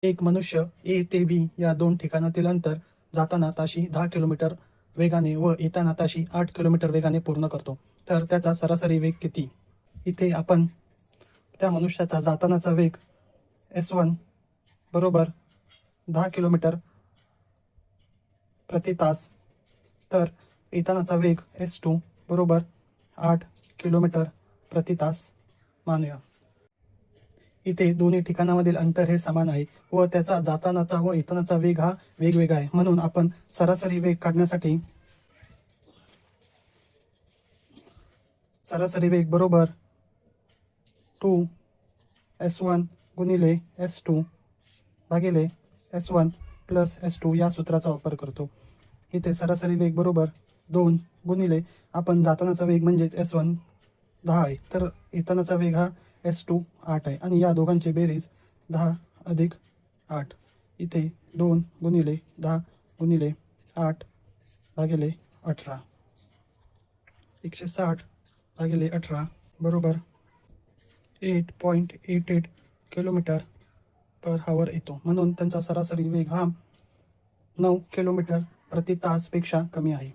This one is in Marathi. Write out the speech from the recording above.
एक मनुष्य ए ते बी या दोन ठिकाणातील अंतर जाताना ताशी 10 किलोमीटर वेगाने व येताना ताशी 8 किलोमीटर वेगाने पूर्ण करतो, तर त्याचा सरासरी वेग किती? इथे आपण त्या मनुष्याचा जातानाचा वेग S1 बरोबर 10 किलोमीटर प्रति तास, तर येतानाचा वेग S2 बरोबर 8 किलोमीटर प्रति तास मानूया. इथे दोन्ही ठिकाणामधील अंतर हे समान आहे व त्याचा जातानाचा व येतानाचा वेग हा वेगवेगळा आहे. म्हणून आपण सरासरी वेग काढण्यासाठी सरासरी वेग बरोबर 2S1 गुणिले S2 भागिले S1 प्लस S2 या सूत्राचा वापर करतो. इथे सरासरी वेग बरोबर 2 गुणिले आपण जातानाचा वेग म्हणजेच S1 10 आहे, तर येतानाचा वेग हा S2 8 आहे आणि या दोघांची बेरीज 10 अधिक 8. इथे 2 गुणिले 10 गुणिले 8 भागिले 18 160 भागिले 18 बरोबर 8.88 किलोमीटर पर हवर येतो. म्हणून त्यांचा सरासरी वेग हा 9 किलोमीटर प्रति तासपेक्षा कमी आहे.